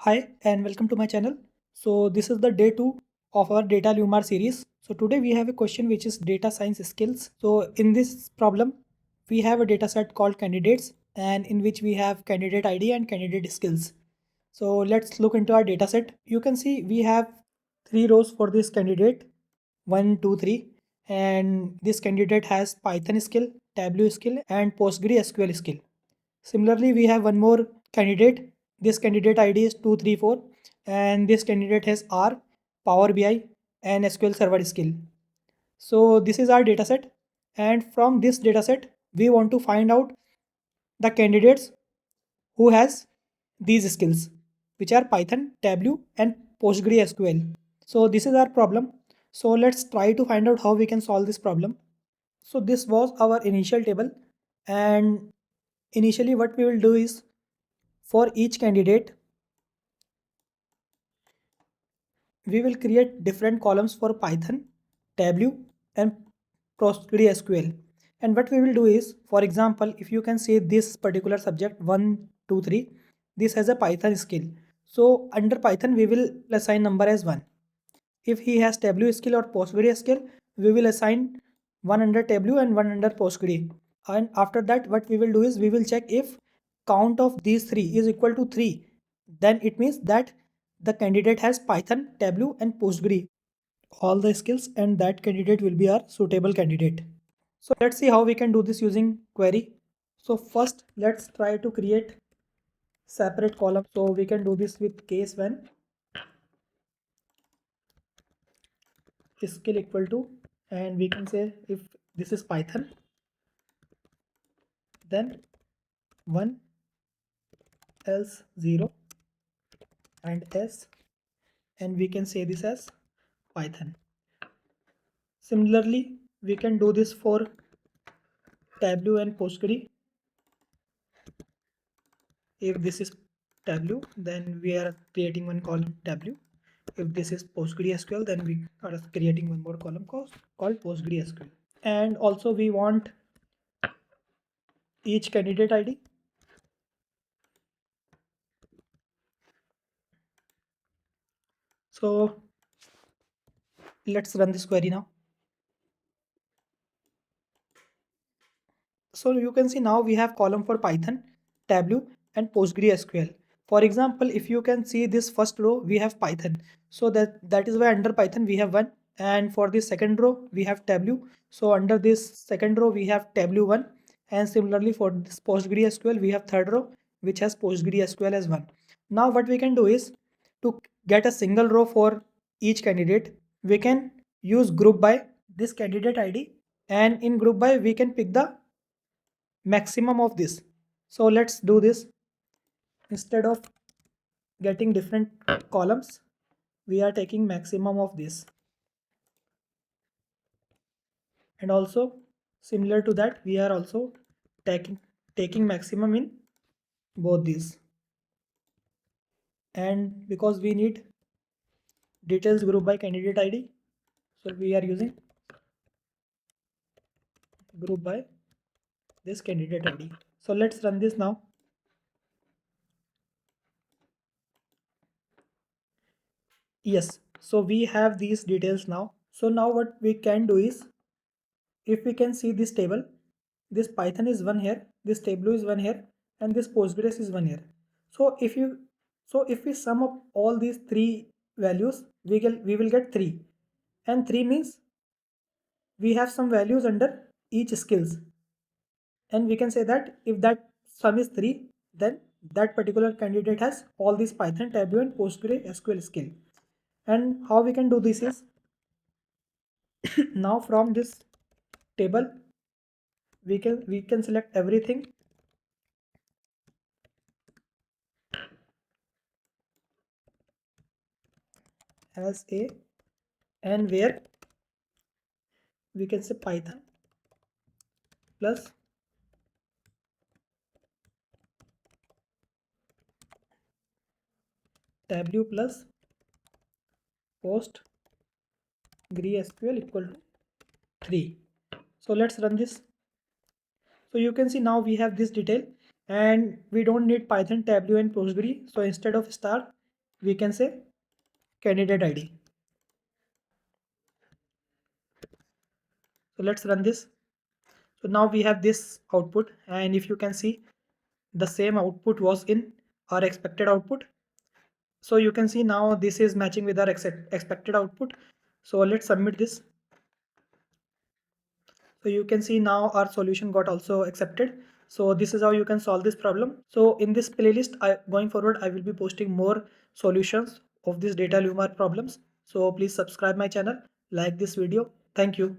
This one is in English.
Hi and welcome to my channel. So this is the day 2 of our DataLemur series. So today we have a question which is data science skills. So in this problem we have a data set called candidates and in which we have candidate ID and candidate skills. So let's look into our data set. You can see we have 3 rows for this candidate 1, 2, 3, and this candidate has Python skill, Tableau skill and PostgreSQL skill. Similarly, we have one more candidate. This candidate ID is 234 and this candidate has R, Power BI and SQL Server skill. So this is our dataset, and from this dataset we want to find out the candidates who has these skills which are Python, Tableau and PostgreSQL. So this is our problem. So let's try to find out how we can solve this problem. So this was our initial table, and initially what we will do is for each candidate we will create different columns for Python, Tableau and PostgreSQL. And what we will do is, for example, if you can see this particular subject 1, 2, 3, this has a Python skill. So under Python we will assign number as 1. If he has Tableau skill or PostgreSQL, we will assign 1 under Tableau and 1 under Postgre. And after that what we will do is we will check if count of these 3 is equal to 3, then it means that the candidate has Python, Tableau and Postgre, all the skills, and that candidate will be our suitable candidate. So let's see how we can do this using query. So first let's try to create separate column. So we can do this with case when skill equal to, and we can say if this is Python, then 1 else 0 and s, and we can say this as Python. Similarly, we can do this for Tableau and Postgre. If this is Tableau, then we are creating one column Tableau. If this is PostgreSQL, then we are creating one more column called PostgreSQL. And also we want each candidate ID. So let's run this query now. So you can see now we have column for Python, Tableau and PostgreSQL. For example, if you can see this first row, we have Python. So that is why under Python we have 1. And for this second row, we have Tableau. So under this second row, we have Tableau 1. And similarly for this PostgreSQL, we have third row, which has PostgreSQL as 1. Now what we can do is to get a single row for each candidate, we can use group by this candidate ID. And in group by, we can pick the maximum of this. So let's do this. Instead of getting different columns, we are taking maximum of this, and also similar to that we are also taking maximum in both these. And because we need details group by candidate ID, so we are using group by this candidate ID. So let's run this now. Yes, so we have these details now. So now what we can do is, if we can see this table, this Python is 1 here, this Tableau is 1 here, and this Postgres is 1 here. So if we sum up all these 3 values, we will get 3, and 3 means we have some values under each skills, and we can say that if that sum is 3, then that particular candidate has all these Python, Tableau and PostgreSQL skill. And how we can do this is, now from this table we can select everything as a, and where we can say Python plus Tableau plus PostgreSQL equal to 3. So let's run this. So you can see now we have this detail, and we don't need Python, Tableau and Postgre. So instead of star, we can say candidate ID. So let's run this. So now we have this output, and if you can see, the same output was in our expected output. So you can see now this is matching with our expected output. So let's submit this. So you can see now our solution got also accepted. So this is how you can solve this problem. So in this playlist, going forward, I will be posting more solutions of this DataLemur problems. So please subscribe my channel, like this video. Thank you.